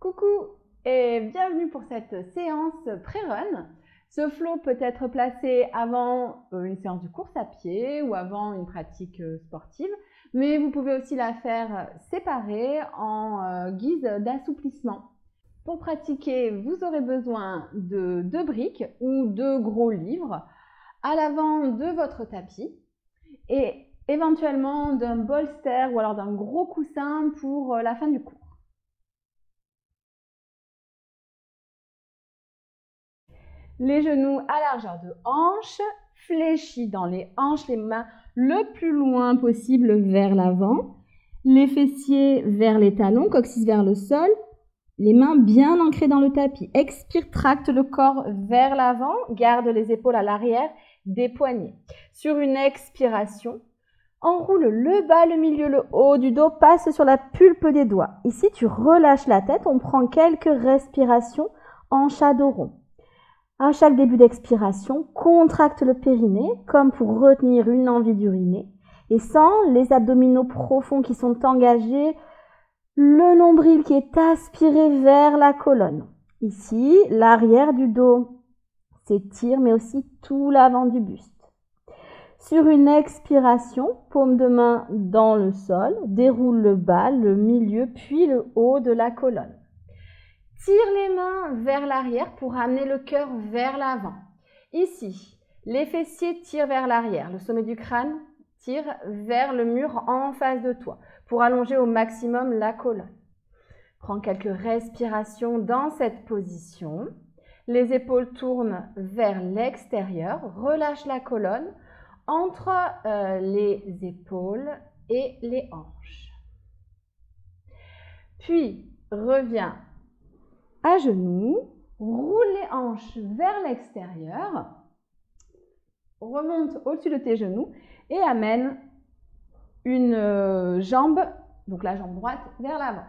Coucou et bienvenue pour cette séance pré-run. Ce flow peut être placé avant une séance de course à pied ou avant une pratique sportive, mais vous pouvez aussi la faire séparée en guise d'assouplissement. Pour pratiquer, vous aurez besoin de 2 briques ou 2 gros livres à l'avant de votre tapis et éventuellement d'un bolster ou alors d'un gros coussin pour la fin du cours. Les genoux à largeur de hanche, fléchis dans les hanches, les mains le plus loin possible vers l'avant, les fessiers vers les talons, coccyx vers le sol, les mains bien ancrées dans le tapis. Expire, tracte le corps vers l'avant, garde les épaules à l'arrière des poignets. Sur une expiration, enroule le bas, le milieu, le haut du dos, passe sur la pulpe des doigts. Ici, tu relâches la tête, on prend quelques respirations en shadow rond. À chaque début d'expiration, contracte le périnée comme pour retenir une envie d'uriner et sens les abdominaux profonds qui sont engagés, le nombril qui est aspiré vers la colonne. Ici, l'arrière du dos s'étire mais aussi tout l'avant du buste. Sur une expiration, paume de main dans le sol, déroule le bas, le milieu puis le haut de la colonne. Tire les mains vers l'arrière pour amener le cœur vers l'avant. Ici, les fessiers tirent vers l'arrière. Le sommet du crâne tire vers le mur en face de toi pour allonger au maximum la colonne. Prends quelques respirations dans cette position. Les épaules tournent vers l'extérieur. Relâche la colonne entre les épaules et les hanches. Puis, reviens à genoux, roule les hanches vers l'extérieur, remonte au-dessus de tes genoux et amène une jambe, donc la jambe droite, vers l'avant.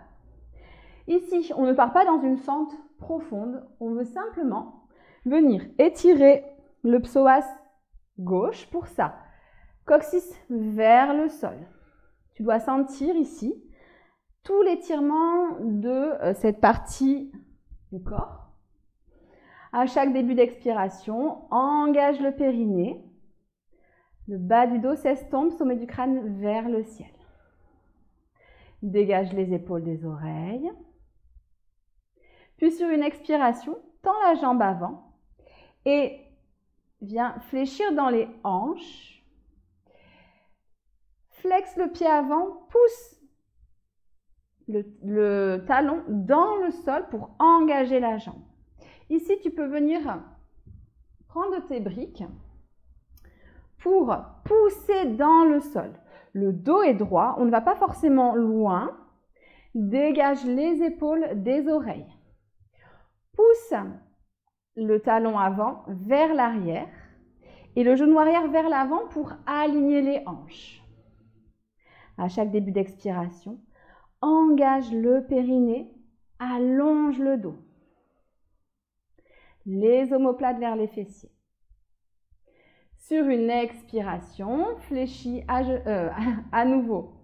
Ici, on ne part pas dans une fente profonde, on veut simplement venir étirer le psoas gauche pour ça. Coccyx vers le sol. Tu dois sentir ici tout l'étirement de cette partie du corps. À chaque début d'expiration, engage le périnée. Le bas du dos s'estompe, sommet du crâne vers le ciel. Dégage les épaules des oreilles. Puis sur une expiration, tends la jambe avant et viens fléchir dans les hanches. Flexe le pied avant, pousse le talon dans le sol pour engager la jambe. Ici, tu peux venir prendre tes briques pour pousser dans le sol. Le dos est droit, on ne va pas forcément loin. Dégage les épaules des oreilles. Pousse le talon avant vers l'arrière et le genou arrière vers l'avant pour aligner les hanches. À chaque début d'expiration, engage le périnée, allonge le dos. Les omoplates vers les fessiers. Sur une expiration, fléchis à nouveau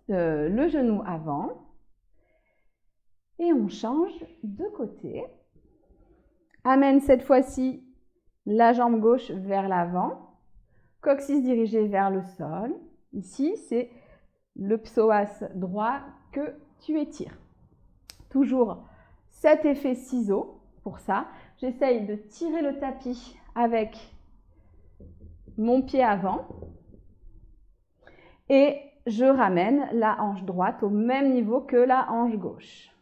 le genou avant. Et on change de côté. Amène cette fois-ci la jambe gauche vers l'avant. Coccyx dirigé vers le sol. Ici, c'est le psoas droit que tu étires. Toujours cet effet ciseau pour ça. J'essaye de tirer le tapis avec mon pied avant et je ramène la hanche droite au même niveau que la hanche gauche.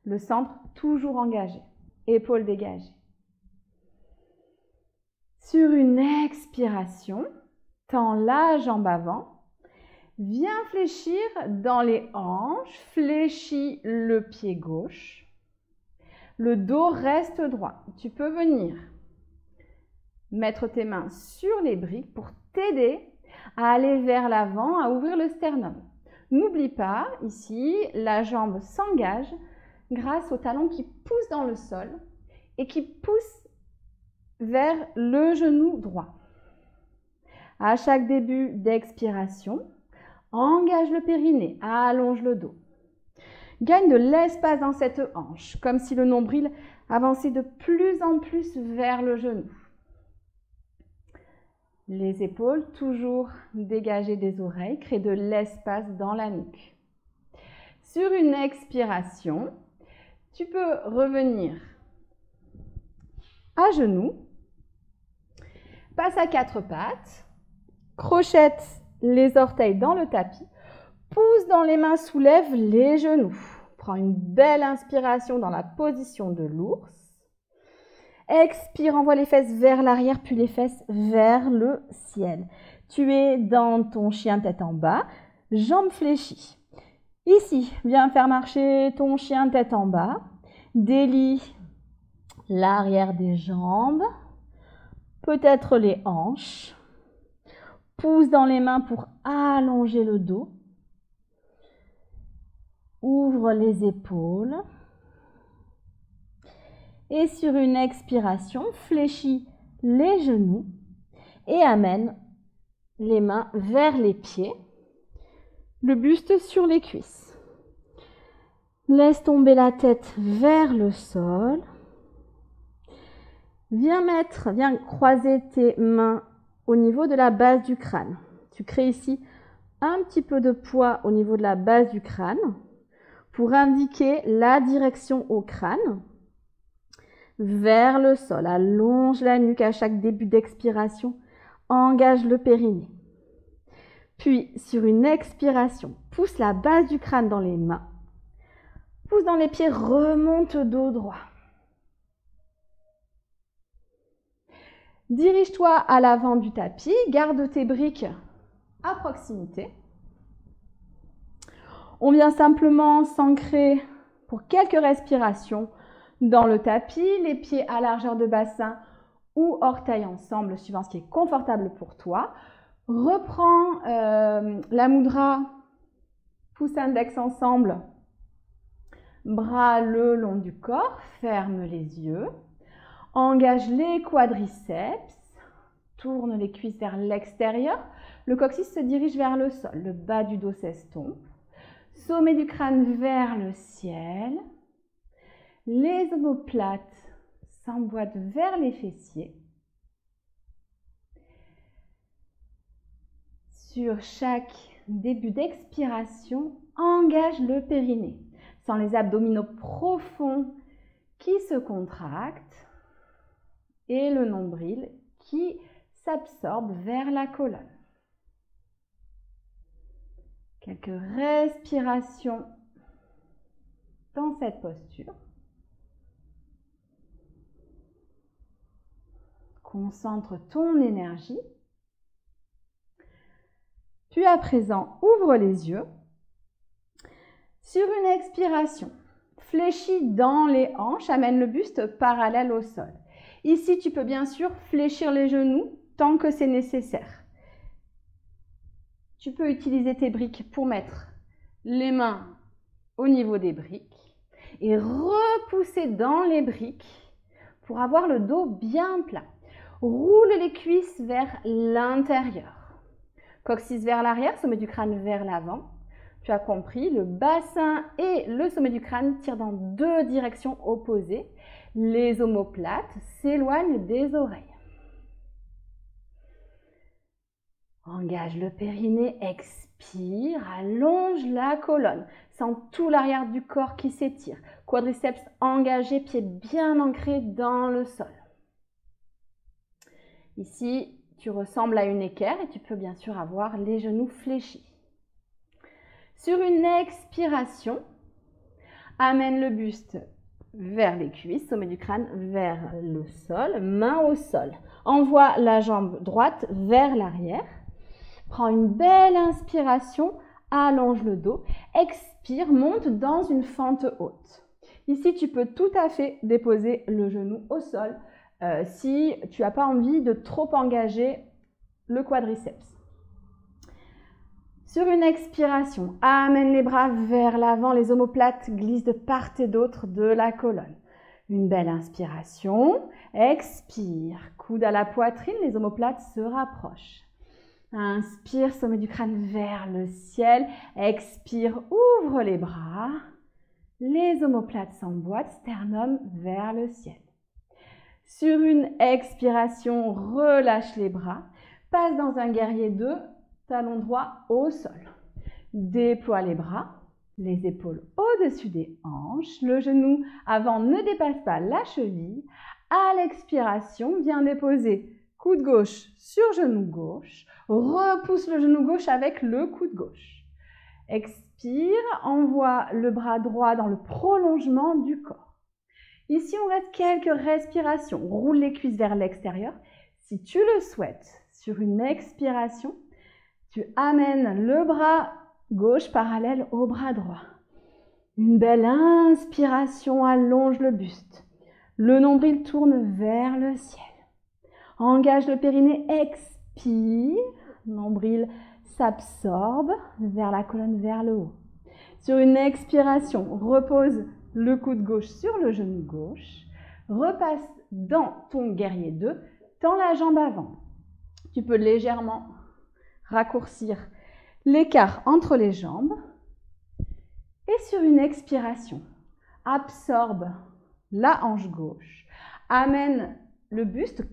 Le centre toujours engagé, épaules dégagées. Sur une expiration, tends la jambe avant. Viens fléchir dans les hanches, fléchis le pied gauche. Le dos reste droit. Tu peux venir mettre tes mains sur les briques pour t'aider à aller vers l'avant, à ouvrir le sternum. N'oublie pas, ici, la jambe s'engage grâce au talon qui pousse dans le sol et qui pousse vers le genou droit. À chaque début d'expiration, engage le périnée, allonge le dos. Gagne de l'espace dans cette hanche, comme si le nombril avançait de plus en plus vers le genou. Les épaules toujours dégagées des oreilles, créent de l'espace dans la nuque. Sur une expiration, tu peux revenir à genoux, passe à quatre pattes, crochette les orteils dans le tapis, pousse dans les mains, soulève les genoux. Prends une belle inspiration dans la position de l'ours. Expire, envoie les fesses vers l'arrière, puis les fesses vers le ciel. Tu es dans ton chien tête en bas, jambes fléchies. Ici, viens faire marcher ton chien tête en bas. Délie l'arrière des jambes, peut-être les hanches. Pousse dans les mains pour allonger le dos. Ouvre les épaules. Et sur une expiration, fléchis les genoux et amène les mains vers les pieds, le buste sur les cuisses. Laisse tomber la tête vers le sol. Viens croiser tes mains au niveau de la base du crâne. Tu crées ici un petit peu de poids au niveau de la base du crâne pour indiquer la direction au crâne. Vers le sol, allonge la nuque à chaque début d'expiration, engage le périnée. Puis, sur une expiration, pousse la base du crâne dans les mains, pousse dans les pieds, remonte dos droit. Dirige-toi à l'avant du tapis, garde tes briques à proximité. On vient simplement s'ancrer pour quelques respirations dans le tapis, les pieds à largeur de bassin ou orteils ensemble, suivant ce qui est confortable pour toi. Reprends la mudra, pouce index ensemble, bras le long du corps, ferme les yeux, engage les quadriceps, tourne les cuisses vers l'extérieur, le coccyx se dirige vers le sol, le bas du dos s'estompe, sommet du crâne vers le ciel. Les omoplates s'emboîtent vers les fessiers. Sur chaque début d'expiration, engage le périnée. Sens les abdominaux profonds qui se contractent et le nombril qui s'absorbe vers la colonne. Quelques respirations dans cette posture. Concentre ton énergie. Puis à présent, ouvre les yeux. Sur une expiration, fléchis dans les hanches, amène le buste parallèle au sol. Ici, tu peux bien sûr fléchir les genoux tant que c'est nécessaire. Tu peux utiliser tes briques pour mettre les mains au niveau des briques et repousser dans les briques pour avoir le dos bien plat. Roule les cuisses vers l'intérieur. Coccyx vers l'arrière, sommet du crâne vers l'avant. Tu as compris, le bassin et le sommet du crâne tirent dans deux directions opposées. Les omoplates s'éloignent des oreilles. Engage le périnée, expire, allonge la colonne. Sens tout l'arrière du corps qui s'étire. Quadriceps engagés, pieds bien ancrés dans le sol. Ici, tu ressembles à une équerre et tu peux bien sûr avoir les genoux fléchis. Sur une expiration, amène le buste vers les cuisses, sommet du crâne vers le sol, main au sol. Envoie la jambe droite vers l'arrière. Prends une belle inspiration, allonge le dos. Expire, monte dans une fente haute. Ici, tu peux tout à fait déposer le genou au sol si tu n'as pas envie de trop engager le quadriceps. Sur une expiration, amène les bras vers l'avant, les omoplates glissent de part et d'autre de la colonne. Une belle inspiration, expire, coude à la poitrine, les omoplates se rapprochent. Inspire, sommet du crâne vers le ciel, expire, ouvre les bras, Les omoplates s'emboîtent, sternum vers le ciel. Sur une expiration, relâche les bras. Passe dans un guerrier 2, talon droit au sol. Déploie les bras, les épaules au-dessus des hanches. Le genou avant ne dépasse pas la cheville. À l'expiration, viens déposer coude gauche sur genou gauche. Repousse le genou gauche avec le coude gauche. Expire, envoie le bras droit dans le prolongement du corps. Ici, on reste quelques respirations. Roule les cuisses vers l'extérieur. Si tu le souhaites, sur une expiration, tu amènes le bras gauche parallèle au bras droit. Une belle inspiration, allonge le buste. Le nombril tourne vers le ciel. Engage le périnée, expire. Nombril s'absorbe vers la colonne, vers le haut. Sur une expiration, repose le coude gauche sur le genou gauche. Repasse dans ton guerrier 2, tends la jambe avant. Tu peux légèrement raccourcir l'écart entre les jambes. Et sur une expiration, absorbe la hanche gauche. Amène le buste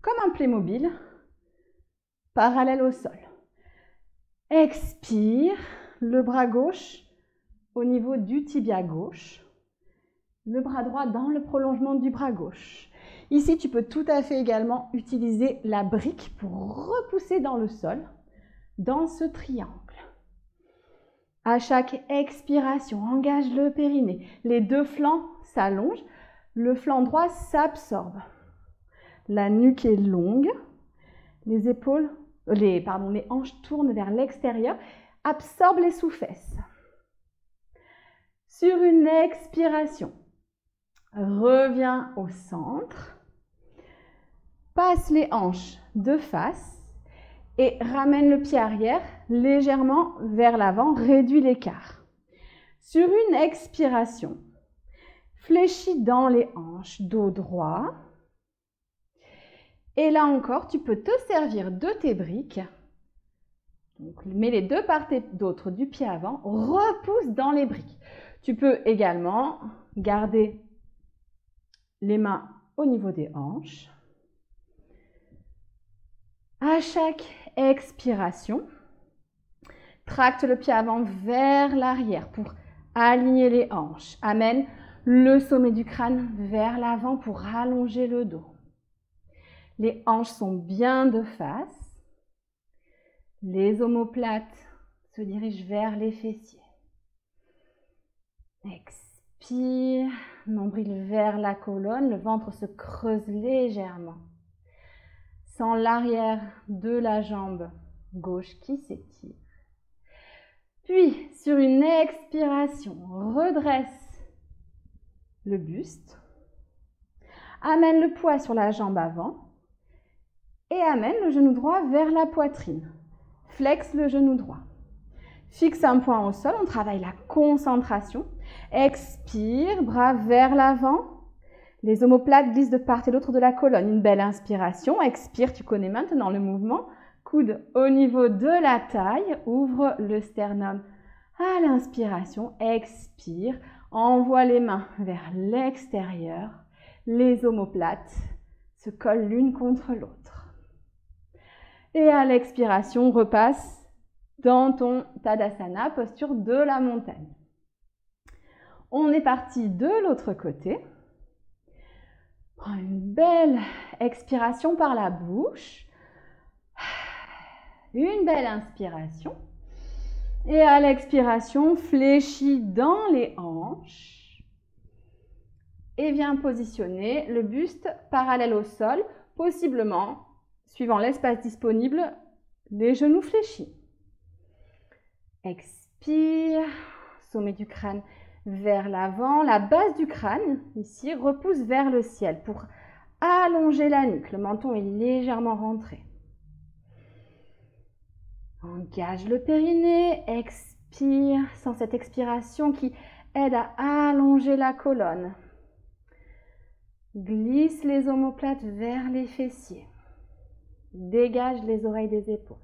comme un Playmobil, parallèle au sol. Expire, le bras gauche au niveau du tibia gauche. Le bras droit dans le prolongement du bras gauche. Ici, tu peux tout à fait également utiliser la brique pour repousser dans le sol, dans ce triangle. À chaque expiration, engage le périnée. Les deux flancs s'allongent, le flanc droit s'absorbe. La nuque est longue, les épaules, les hanches tournent vers l'extérieur, absorbe les sous-fesses. Sur une expiration, reviens au centre, passe les hanches de face et ramène le pied arrière légèrement vers l'avant, réduis l'écart. Sur une expiration, fléchis dans les hanches, dos droit. Et là encore, tu peux te servir de tes briques. Donc, mets les deux part et d'autre du pied avant, repousse dans les briques. Tu peux également garder les mains au niveau des hanches. À chaque expiration, tracte le pied avant vers l'arrière pour aligner les hanches. Amène le sommet du crâne vers l'avant pour allonger le dos. Les hanches sont bien de face. Les omoplates se dirigent vers les fessiers. Expire, nombril vers la colonne, le ventre se creuse légèrement. Sens l'arrière de la jambe gauche qui s'étire. Puis, sur une expiration, redresse le buste. Amène le poids sur la jambe avant. Et amène le genou droit vers la poitrine. Flexe le genou droit. Fixe un point au sol, on travaille la concentration. Expire, bras vers l'avant. Les omoplates glissent de part et d'autre de la colonne. Une belle inspiration. Expire, tu connais maintenant le mouvement. Coude au niveau de la taille. Ouvre le sternum à l'inspiration. Expire. Envoie les mains vers l'extérieur. Les omoplates se collent l'une contre l'autre. Et à l'expiration, repasse dans ton Tadasana, posture de la montagne. On est parti de l'autre côté. Prends une belle expiration par la bouche. Une belle inspiration. Et à l'expiration, fléchis dans les hanches. Et viens positionner le buste parallèle au sol, possiblement suivant l'espace disponible, les genoux fléchis. Expire, sommet du crâne vers l'avant. La base du crâne, ici, repousse vers le ciel pour allonger la nuque. Le menton est légèrement rentré. Engage le périnée, expire, sans cette expiration qui aide à allonger la colonne. Glisse les omoplates vers les fessiers. Dégage les oreilles des épaules.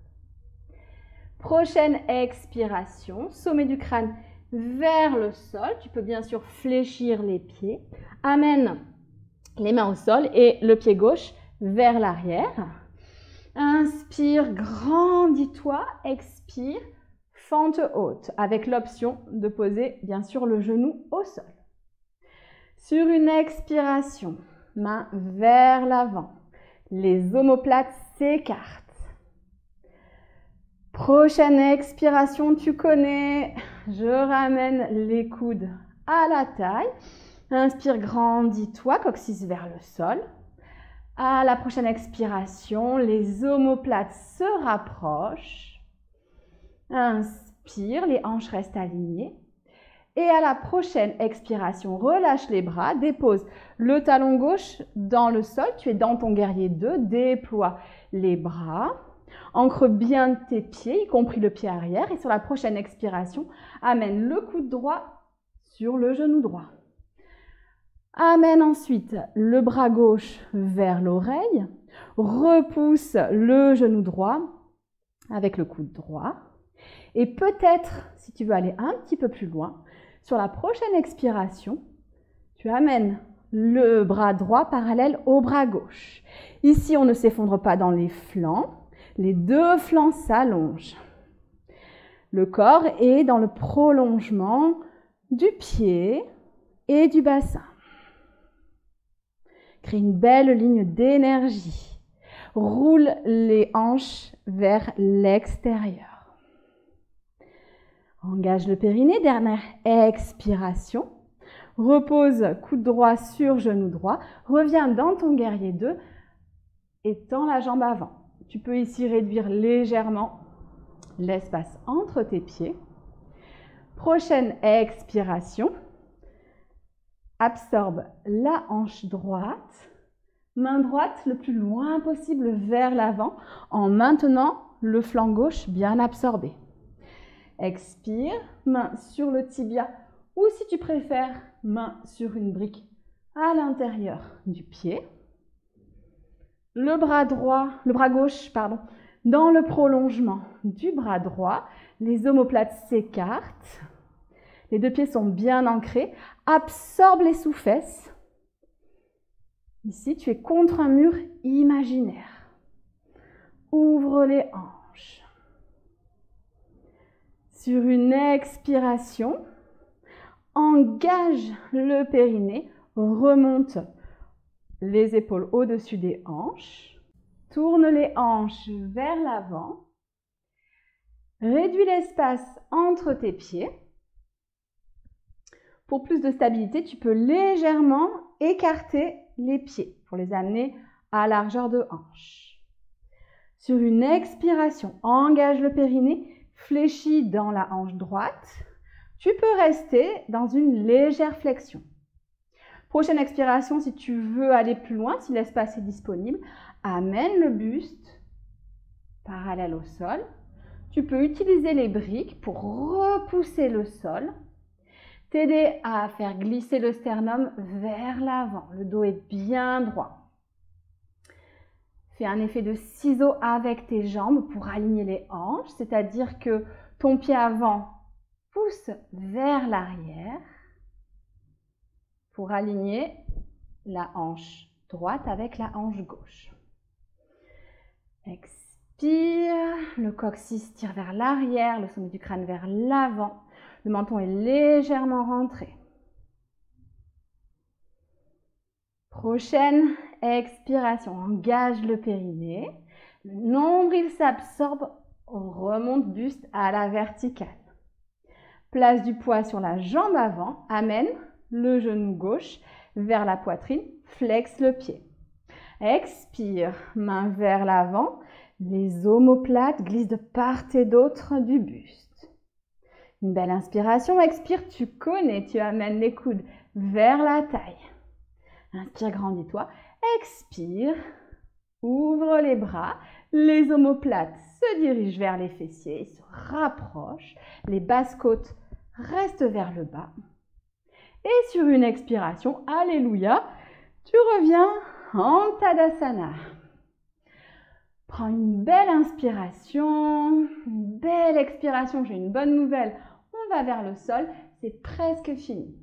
Prochaine expiration, sommet du crâne vers le sol. Tu peux bien sûr fléchir les pieds. Amène les mains au sol et le pied gauche vers l'arrière. Inspire, grandis-toi. Expire, fente haute, avec l'option de poser bien sûr le genou au sol. Sur une expiration, main vers l'avant. Les omoplates s'écartent. Prochaine expiration, tu connais. Je ramène les coudes à la taille. Inspire, grandis-toi, coccyx vers le sol. À la prochaine expiration, les omoplates se rapprochent. Inspire, les hanches restent alignées. Et à la prochaine expiration, relâche les bras, dépose le talon gauche dans le sol. Tu es dans ton guerrier 2, déploie les bras. Ancre bien tes pieds, y compris le pied arrière. Et sur la prochaine expiration, amène le coude droit sur le genou droit. Amène ensuite le bras gauche vers l'oreille. Repousse le genou droit avec le coude droit. Et peut-être, si tu veux aller un petit peu plus loin, sur la prochaine expiration, tu amènes le bras droit parallèle au bras gauche. Ici, on ne s'effondre pas dans les flancs. Les deux flancs s'allongent. Le corps est dans le prolongement du pied et du bassin. Crée une belle ligne d'énergie. Roule les hanches vers l'extérieur. Engage le périnée, dernière expiration. Repose coude droit sur genou droit. Reviens dans ton guerrier 2 et tends la jambe avant. Tu peux ici réduire légèrement l'espace entre tes pieds. Prochaine expiration. Absorbe la hanche droite. Main droite le plus loin possible vers l'avant en maintenant le flanc gauche bien absorbé. Expire, main sur le tibia ou si tu préfères, main sur une brique à l'intérieur du pied. Le bras gauche, dans le prolongement du bras droit. Les omoplates s'écartent. Les deux pieds sont bien ancrés. Absorbe les sous-fesses. Ici, tu es contre un mur imaginaire. Ouvre les hanches. Sur une expiration, engage le périnée, remonte les épaules au-dessus des hanches, tourne les hanches vers l'avant, réduis l'espace entre tes pieds. Pour plus de stabilité, tu peux légèrement écarter les pieds pour les amener à largeur de hanche. Sur une expiration, engage le périnée, fléchis dans la hanche droite. Tu peux rester dans une légère flexion. Prochaine expiration, si tu veux aller plus loin, si l'espace est disponible, amène le buste parallèle au sol. Tu peux utiliser les briques pour repousser le sol, t'aider à faire glisser le sternum vers l'avant. Le dos est bien droit. Fais un effet de ciseau avec tes jambes pour aligner les hanches, c'est-à-dire que ton pied avant pousse vers l'arrière pour aligner la hanche droite avec la hanche gauche. Expire, le coccyx tire vers l'arrière, le sommet du crâne vers l'avant. Le menton est légèrement rentré. Prochaine expiration, engage le périnée. Le nombril s'absorbe, remonte buste à la verticale. Place du poids sur la jambe avant, amène le genou gauche vers la poitrine, flexe le pied. Expire, main vers l'avant, les omoplates glissent de part et d'autre du buste. Une belle inspiration, expire, tu connais, tu amènes les coudes vers la taille. Inspire, grandis-toi, expire, ouvre les bras, les omoplates se dirigent vers les fessiers, se rapprochent, les basses côtes restent vers le bas. Et sur une expiration, alléluia, tu reviens en Tadasana. Prends une belle inspiration, une belle expiration. J'ai une bonne nouvelle. On on va vers le sol, c'est presque fini.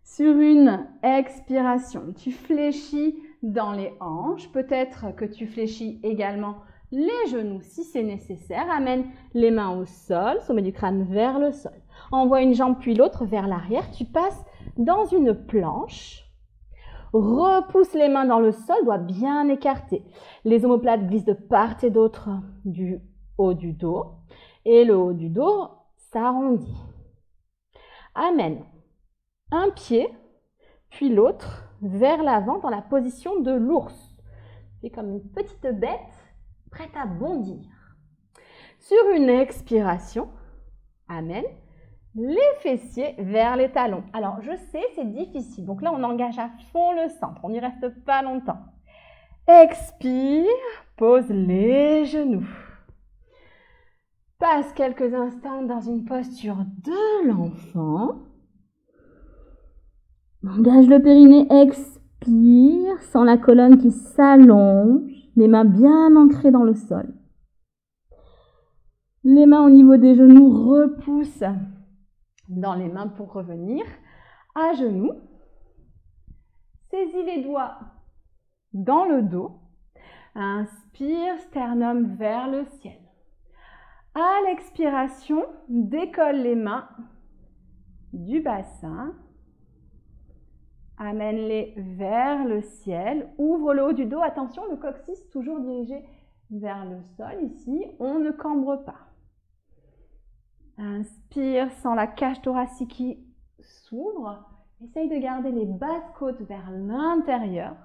Sur une expiration, tu fléchis dans les hanches, peut-être que tu fléchis également les genoux si c'est nécessaire. Amène les mains au sol, sommet du crâne vers le sol. Envoie une jambe puis l'autre vers l'arrière, tu passes dans une planche. Repousse les mains dans le sol, doigts bien écartés. Les omoplates glissent de part et d'autre du haut du dos. Et le haut du dos s'arrondit. Amène un pied, puis l'autre vers l'avant dans la position de l'ours. C'est comme une petite bête prête à bondir. Sur une expiration, amène les fessiers vers les talons. Alors, je sais, c'est difficile. Donc là, on engage à fond le centre. On n'y reste pas longtemps. Expire, pose les genoux. Passe quelques instants dans une posture de l'enfant. Engage le périnée, expire, sans la colonne qui s'allonge, les mains bien ancrées dans le sol. Les mains au niveau des genoux, repousse dans les mains pour revenir à genoux. Saisis les doigts dans le dos. Inspire, sternum vers le ciel. À l'expiration, décolle les mains du bassin. Amène-les vers le ciel. Ouvre le haut du dos. Attention, le coccyx toujours dirigé vers le sol. Ici, on ne cambre pas. Inspire, sens la cage thoracique qui s'ouvre. Essaye de garder les basses côtes vers l'intérieur.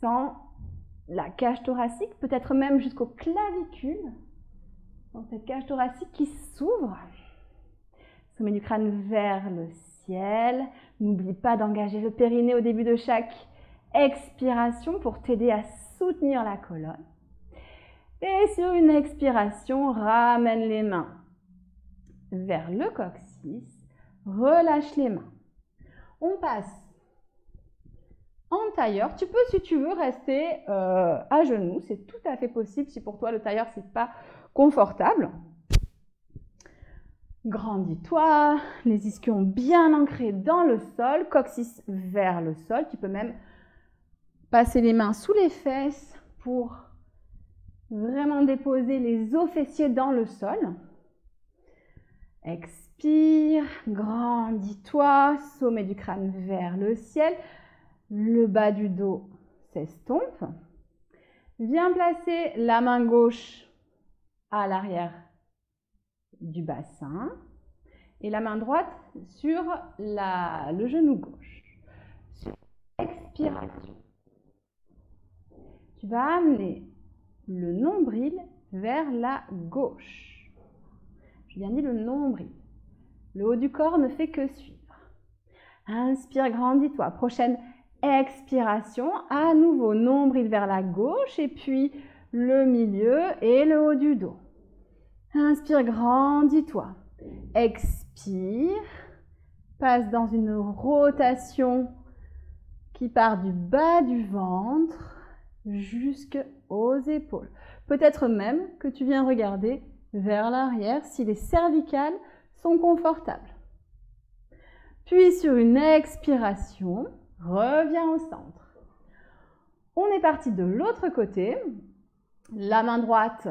Sens la cage thoracique, peut-être même jusqu'aux clavicules. Dans cette cage thoracique qui s'ouvre. Sommet du crâne vers le ciel. N'oublie pas d'engager le périnée au début de chaque expiration pour t'aider à soutenir la colonne. Et sur une expiration, ramène les mains vers le coccyx. Relâche les mains. On passe en tailleur. Tu peux, si tu veux, rester à genoux. C'est tout à fait possible si pour toi le tailleur, ce n'est pas confortable. Grandis-toi, les ischions bien ancrés dans le sol, coccyx vers le sol. Tu peux même passer les mains sous les fesses pour vraiment déposer les os fessiers dans le sol. Expire, grandis-toi, sommet du crâne vers le ciel. Le bas du dos s'estompe. Viens placer la main gauche à l'arrière du bassin et la main droite sur le genou gauche. Sur expiration, tu vas amener le nombril vers la gauche. J'ai bien dit le nombril. Le haut du corps ne fait que suivre. Inspire, grandis-toi. Prochaine expiration, à nouveau nombril vers la gauche et puis le milieu et le haut du dos. Inspire, grandis-toi. Expire. Passe dans une rotation qui part du bas du ventre jusqu'aux épaules. Peut-être même que tu viens regarder vers l'arrière si les cervicales sont confortables. Puis sur une expiration, reviens au centre. On est parti de l'autre côté. La main droite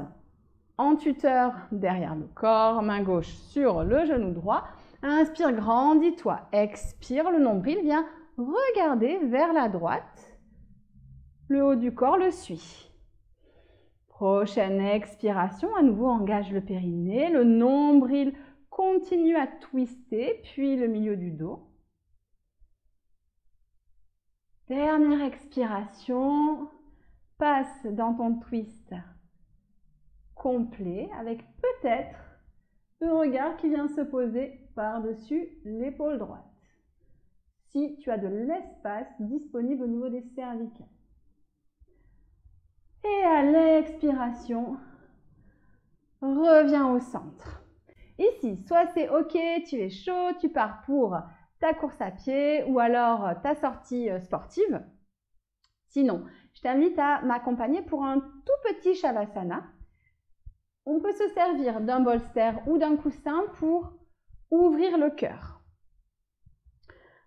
en tuteur derrière le corps, main gauche sur le genou droit. Inspire, grandis-toi. Expire, le nombril vient regarder vers la droite. Le haut du corps le suit. Prochaine expiration, à nouveau engage le périnée. Le nombril continue à twister, puis le milieu du dos. Dernière expiration, passe dans ton twist complet avec peut-être le regard qui vient se poser par-dessus l'épaule droite. Si tu as de l'espace disponible au niveau des cervicales. Et à l'expiration, reviens au centre. Ici, soit c'est OK, tu es chaud, tu pars pour ta course à pied ou alors ta sortie sportive. Sinon, je t'invite à m'accompagner pour un tout petit Shavasana. On peut se servir d'un bolster ou d'un coussin pour ouvrir le cœur.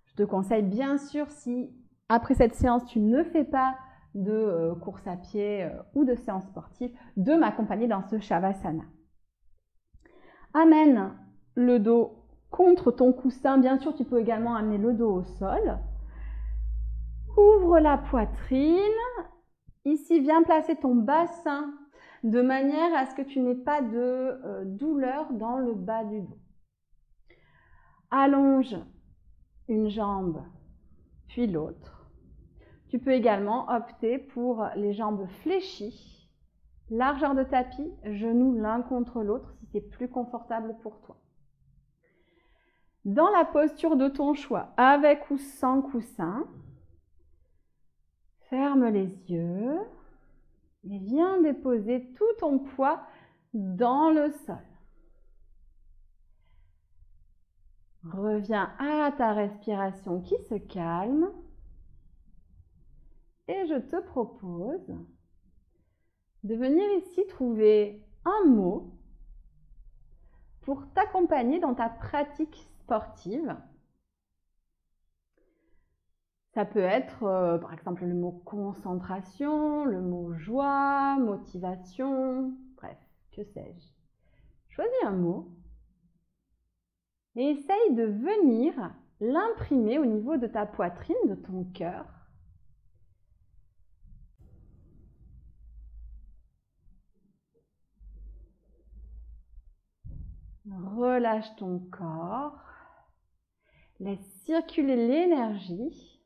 Je te conseille bien sûr, si après cette séance tu ne fais pas de course à pied ou de séance sportive, de m'accompagner dans ce Shavasana. Amène le dos contre ton coussin. Bien sûr, tu peux également amener le dos au sol. Ouvre la poitrine. Ici, viens placer ton bassin de manière à ce que tu n'aies pas de douleur dans le bas du dos. Allonge une jambe, puis l'autre. Tu peux également opter pour les jambes fléchies, largeur de tapis, genoux l'un contre l'autre si c'est plus confortable pour toi. Dans la posture de ton choix, avec ou sans coussin, ferme les yeux et viens déposer tout ton poids dans le sol. Reviens à ta respiration qui se calme et je te propose de venir ici trouver un mot pour t'accompagner dans ta pratique sportive. Ça peut être par exemple le mot concentration, le mot joie, motivation, bref, que sais-je. Choisis un mot et essaye de venir l'imprimer au niveau de ta poitrine, de ton cœur. Relâche ton corps. Laisse circuler l'énergie.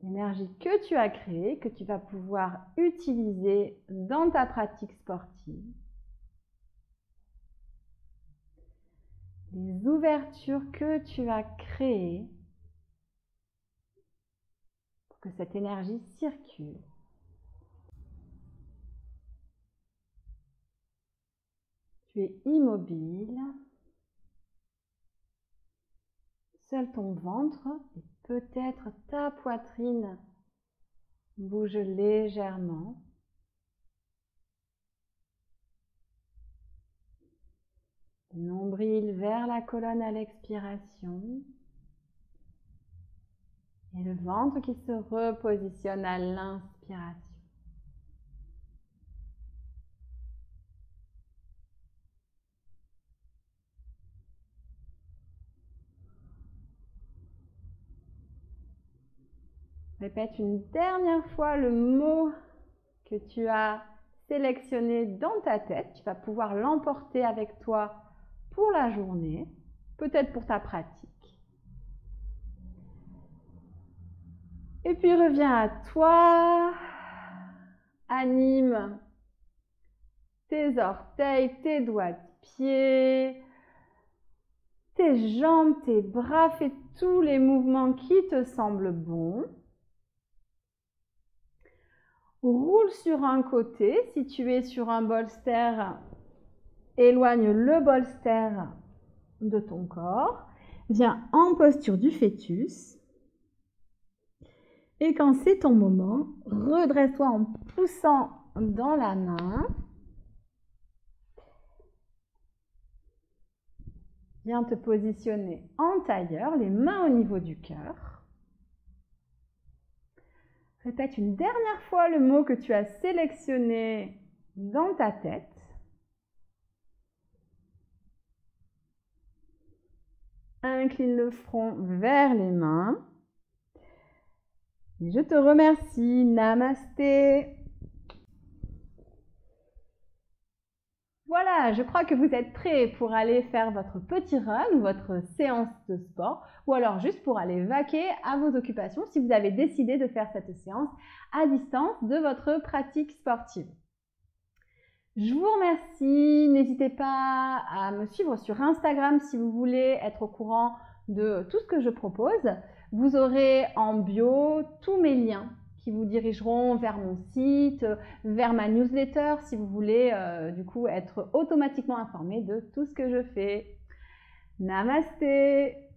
L'énergie que tu as créée, que tu vas pouvoir utiliser dans ta pratique sportive. Les ouvertures que tu as créées pour que cette énergie circule. Tu es immobile. Seul ton ventre et peut-être ta poitrine bouge légèrement. Le nombril vers la colonne à l'expiration. Et le ventre qui se repositionne à l'inspiration. Répète une dernière fois le mot que tu as sélectionné dans ta tête. Tu vas pouvoir l'emporter avec toi pour la journée, peut-être pour ta pratique. Et puis reviens à toi. Anime tes orteils, tes doigts de pied, tes jambes, tes bras. Fais tous les mouvements qui te semblent bons. Roule sur un côté. Si tu es sur un bolster, éloigne le bolster de ton corps. Viens en posture du fœtus. Et quand c'est ton moment, redresse-toi en poussant dans la main. Viens te positionner en tailleur, les mains au niveau du cœur. Répète une dernière fois le mot que tu as sélectionné dans ta tête. Incline le front vers les mains. Et je te remercie. Namasté. Voilà, je crois que vous êtes prêts pour aller faire votre petit run ou votre séance de sport, ou alors juste pour aller vaquer à vos occupations si vous avez décidé de faire cette séance à distance de votre pratique sportive. Je vous remercie. N'hésitez pas à me suivre sur Instagram si vous voulez être au courant de tout ce que je propose. Vous aurez en bio tous mes liens qui vous dirigeront vers mon site, vers ma newsletter si vous voulez du coup être automatiquement informé de tout ce que je fais. Namasté!